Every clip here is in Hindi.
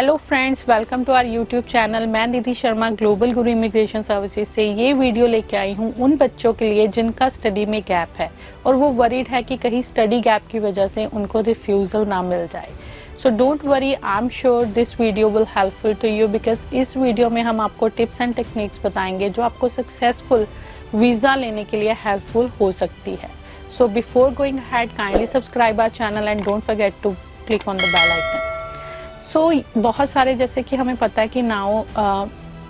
Hello friends, welcome to our YouTube channel. मैं Nidhi Sharma global Guru immigration services से ये वीडियो लेके आई हूँ उन बच्चों के लिए जिनका स्टडी में गैप है और वो वरीड है कि कहीं स्टडी गैप की वजह से उनको रिफ्यूज़ल ना मिल जाए। So don't worry, I am sure this video will helpful to you because इस वीडियो में हम आपको टिप्स एंड टेक्निक्स बताएंगे जो आपको सक्सेसफुल वीज़ा लेने के लिए हेल्पफुल हो सकती है। So before going ahead, kindly subscribe our channel and don't forget to click on the bell icon. बहुत सारे, जैसे कि हमें पता है कि now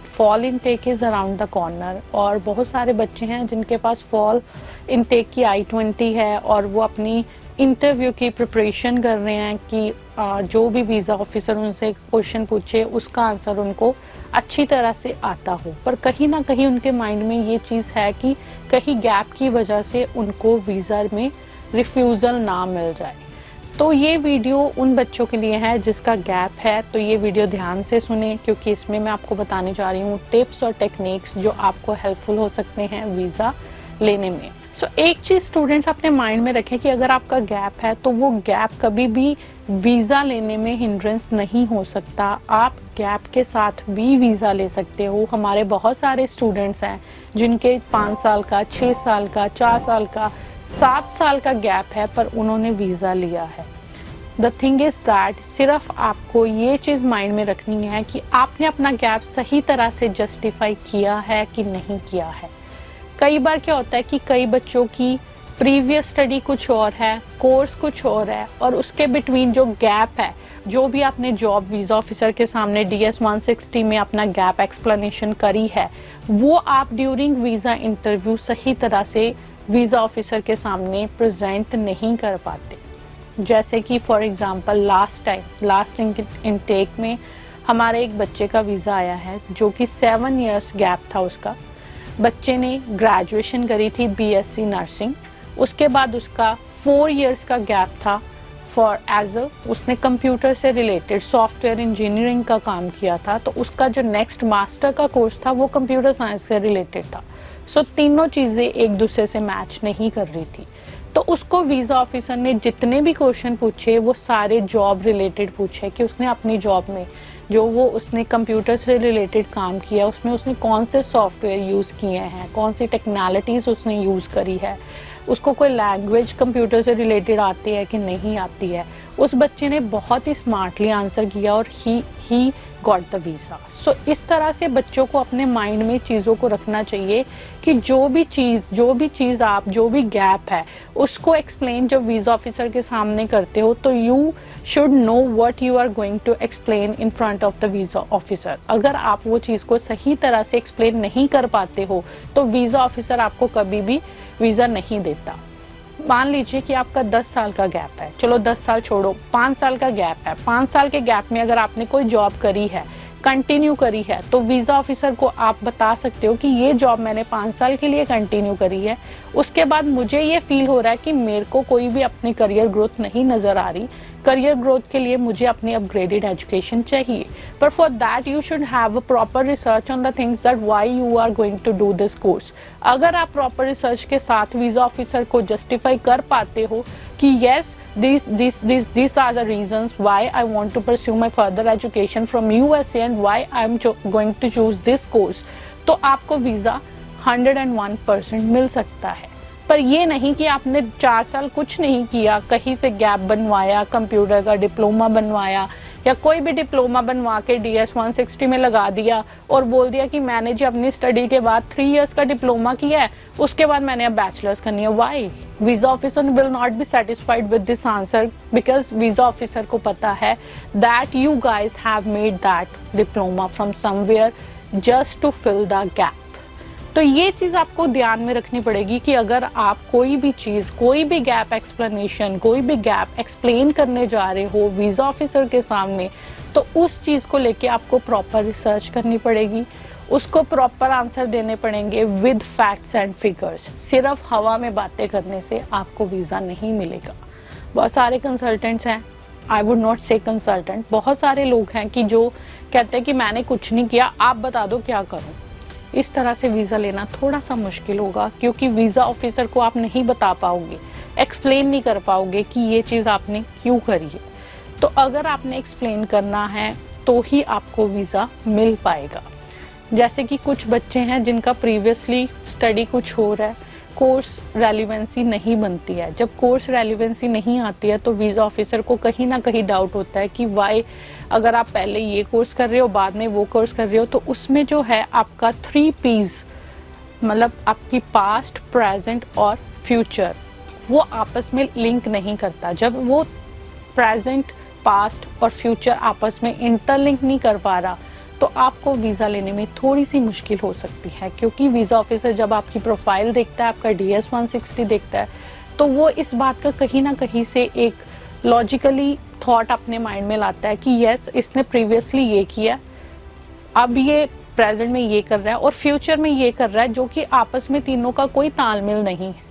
fall intake is around the corner और बहुत सारे बच्चे हैं जिनके पास फॉल इनटेक की I-20 है और वो अपनी इंटरव्यू की प्रिपरेशन कर रहे हैं कि जो भी वीज़ा ऑफिसर उनसे क्वेश्चन पूछे उसका आंसर उनको अच्छी तरह से आता हो, पर कहीं ना कहीं उनके माइंड में ये चीज़ है कि कहीं गैप की वजह से उनको वीज़ा में रिफ्यूज़ल ना मिल जाए। तो ये वीडियो उन बच्चों के लिए है जिसका गैप है, तो ये वीडियो ध्यान से सुने क्योंकि इसमें मैं आपको बताने जा रही हूँ टिप्स और टेक्निक्स जो आपको हेल्पफुल हो सकते हैं वीज़ा लेने में। एक चीज़ स्टूडेंट्स अपने माइंड में रखें कि अगर आपका गैप है तो वो गैप कभी भी वीज़ा लेने में हिंड्रेंस नहीं हो सकता। आप गैप के साथ भी वीज़ा ले सकते हो। हमारे बहुत सारे स्टूडेंट्स हैं जिनके 5 साल का, 6 साल का, 4 साल का, 7 साल का गैप है पर उन्होंने वीज़ा लिया है। द थिंग इज़ दैट सिर्फ आपको ये चीज़ माइंड में रखनी है कि आपने अपना गैप सही तरह से जस्टिफाई किया है कि नहीं किया है। कई बार क्या होता है कि कई बच्चों की प्रीवियस स्टडी कुछ और है, कोर्स कुछ और है और उसके बिटवीन जो गैप है, जो भी आपने जॉब वीज़ा ऑफिसर के सामने DS 160 में अपना गैप एक्सप्लेनेशन करी है, वो आप ड्यूरिंग वीज़ा इंटरव्यू सही तरह से वीज़ा ऑफिसर के सामने प्रेजेंट नहीं कर पाते। जैसे कि फॉर एग्जांपल लास्ट इनटेक में हमारे एक बच्चे का वीज़ा आया है जो कि 7 इयर्स गैप था उसका। बच्चे ने ग्रेजुएशन करी थी BSc नर्सिंग, उसके बाद उसका 4 इयर्स का गैप था फॉर उसने कंप्यूटर से रिलेटेड सॉफ्टवेयर इंजीनियरिंग का काम किया था, तो उसका जो नेक्स्ट मास्टर का कोर्स था वो कंप्यूटर साइंस से रिलेटेड था। तीनों चीज़ें एक दूसरे से मैच नहीं कर रही थी, तो उसको वीज़ा ऑफिसर ने जितने भी क्वेश्चन पूछे वो सारे जॉब रिलेटेड पूछे कि उसने अपनी जॉब में जो उसने कंप्यूटर से रिलेटेड काम किया उसमें उसने कौन से सॉफ्टवेयर यूज़ किए हैं, कौन सी टेक्नोलॉजीज़ उसने यूज़ करी है, उसको कोई लैंग्वेज कंप्यूटर से रिलेटेड आती है कि नहीं आती है। उस बच्चे ने बहुत ही स्मार्टली आंसर किया और ही गॉट द वीज़ा। इस तरह से बच्चों को अपने माइंड में चीज़ों को रखना चाहिए कि जो भी चीज़ आप जो भी गैप है उसको एक्सप्लेन जब वीज़ा ऑफिसर के सामने करते हो तो you should know what you are going to explain in front of the visa officer. अगर आप वो चीज़ को सही तरह से एक्सप्लेन नहीं कर पाते हो तो वीज़ा ऑफिसर आपको कभी भी वीज़ा नहीं देता। मान लीजिए कि आपका 10 साल का गैप है, चलो 10 साल छोड़ो, 5 साल का गैप है। 5 साल के गैप में अगर आपने कोई जॉब करी है, कंटिन्यू करी है, तो वीज़ा ऑफिसर को आप बता सकते हो कि ये जॉब मैंने 5 साल के लिए कंटिन्यू करी है, उसके बाद मुझे ये फील हो रहा है कि मेरे को कोई भी अपनी करियर ग्रोथ नहीं नज़र आ रही, करियर ग्रोथ के लिए मुझे अपनी अपग्रेडेड एजुकेशन चाहिए। पर for that you should have a proper research on the things that why you are going to do this course. अगर आप प्रॉपर रिसर्च के साथ वीज़ा ऑफिसर को जस्टिफाई कर पाते हो कि yes these are the reasons why I want to pursue my further education from USA and why I'm going to choose this course, तो आपको वीज़ा 101% मिल सकता है। पर ये नहीं कि आपने 4 साल कुछ नहीं किया, कहीं से गैप बनवाया, कंप्यूटर का डिप्लोमा बनवाया या कोई भी डिप्लोमा बनवा के DS 160 में लगा दिया और बोल दिया कि मैंने जी अपनी स्टडी के बाद 3 इयर्स का डिप्लोमा किया है, उसके बाद मैंने अब बैचलर्स करनी है। Why? Visa officer will not be satisfied with this answer because visa officer को पता है that you guys have made that diploma from somewhere just to fill the gap. तो ये चीज़ आपको ध्यान में रखनी पड़ेगी कि अगर आप कोई भी चीज़, कोई भी गैप एक्सप्लेनेशन, कोई भी गैप एक्सप्लेन करने जा रहे हो वीज़ा ऑफिसर के सामने, तो उस चीज़ को लेके आपको प्रॉपर रिसर्च करनी पड़ेगी, उसको प्रॉपर आंसर देने पड़ेंगे विद फैक्ट्स एंड फिगर्स। सिर्फ हवा में बातें करने से आपको वीज़ा नहीं मिलेगा। बहुत सारे कंसल्टेंट्स हैं, आई वुड नॉट से कंसल्टेंट, बहुत सारे लोग हैं कि जो कहते हैं कि मैंने कुछ नहीं किया, आप बता दो क्या करूँ। इस तरह से वीज़ा लेना थोड़ा सा मुश्किल होगा क्योंकि वीज़ा ऑफिसर को आप नहीं बता पाओगे, एक्सप्लेन नहीं कर पाओगे कि ये चीज़ आपने क्यों करी है। तो अगर आपने एक्सप्लेन करना है तो ही आपको वीज़ा मिल पाएगा। जैसे कि कुछ बच्चे हैं जिनका प्रीवियसली स्टडी कुछ हो रहा है, कोर्स रेलिवेंसी नहीं बनती है। जब कोर्स रेलिवेंसी नहीं आती है तो वीज़ा ऑफिसर को कहीं ना कहीं डाउट होता है कि वाई, अगर आप पहले ये कोर्स कर रहे हो बाद में वो कोर्स कर रहे हो, तो उसमें जो है आपका 3 P's, मतलब आपकी पास्ट, प्रेजेंट और फ्यूचर, वो आपस में लिंक नहीं करता। जब वो प्रेजेंट, पास्ट और फ्यूचर आपस में इंटरलिंक नहीं कर पा रहा तो आपको वीज़ा लेने में थोड़ी सी मुश्किल हो सकती है, क्योंकि वीज़ा ऑफिसर जब आपकी प्रोफाइल देखता है, आपका DS 160 देखता है, तो वो इस बात का कहीं ना कहीं से एक लॉजिकली थॉट अपने माइंड में लाता है कि यस, इसने प्रीवियसली ये किया, अब ये प्रेजेंट में ये कर रहा है और फ्यूचर में ये कर रहा है, जो कि आपस में तीनों का कोई तालमेल नहीं है।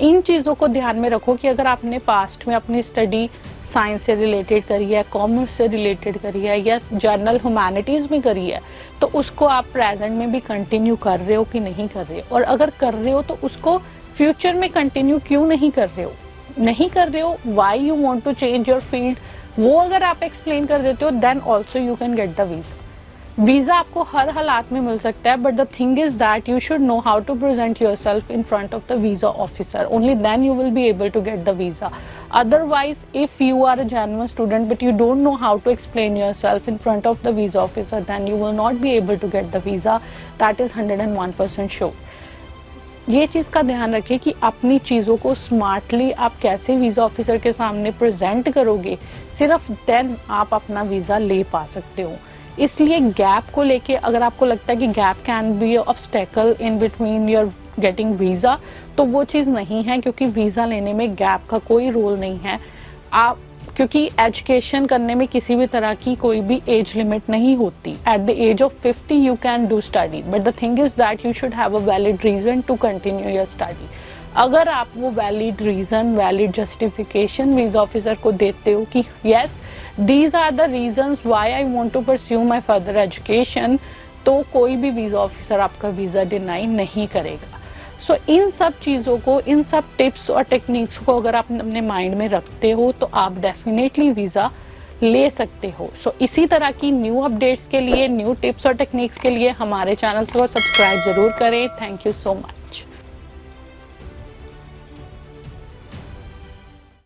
इन चीज़ों को ध्यान में रखो कि अगर आपने पास्ट में अपनी स्टडी साइंस से रिलेटेड करी है, कॉमर्स से रिलेटेड करी है या जनरल ह्यूमैनिटीज़ में करी है, तो उसको आप प्रेजेंट में भी कंटिन्यू कर रहे हो कि नहीं कर रहे हो, और अगर कर रहे हो तो उसको फ्यूचर में कंटिन्यू क्यों नहीं कर रहे हो, why you want to change your field, वो अगर आप एक्सप्लेन कर देते हो, then also you can get the visa आपको हर हालात में मिल सकता है, but the thing is that you should know how to present yourself in front of the visa officer, only then you will be able to get the visa. Otherwise, if you are a genuine student but you don't know how to explain yourself in front of the visa officer, then you will not be able to get the visa. That is 101% sure. ये चीज़ का ध्यान रखें कि अपनी चीज़ों को स्मार्टली आप कैसे वीज़ा ऑफिसर के सामने प्रेजेंट करोगे, सिर्फ देन आप अपना वीज़ा ले पा सकते हो। इसलिए गैप को लेके अगर आपको लगता है कि gap can be obstacle in between your getting visa, तो वो चीज़ नहीं है, क्योंकि वीज़ा लेने में गैप का कोई रोल नहीं है। आप, क्योंकि एजुकेशन करने में किसी भी तरह की कोई भी एज लिमिट नहीं होती। At the age of 50 you can do study, but the thing is that you should have a valid reason to continue your study. अगर आप वो valid reason, valid justification visa officer को देते हो कि yes, these are the reasons why I want to pursue my further education, तो कोई भी वीज़ा ऑफिसर आपका वीज़ा डिनाई नहीं करेगा। सो इन सब चीज़ों को, इन सब टिप्स और टेक्निक्स को अगर आप अपने माइंड में रखते हो तो आप डेफिनेटली वीज़ा ले सकते हो। सो इसी तरह की न्यू अपडेट्स के लिए, न्यू टिप्स और टेक्निक्स के लिए हमारे चैनल को सब्सक्राइब ज़रूर करें। Thank you so much.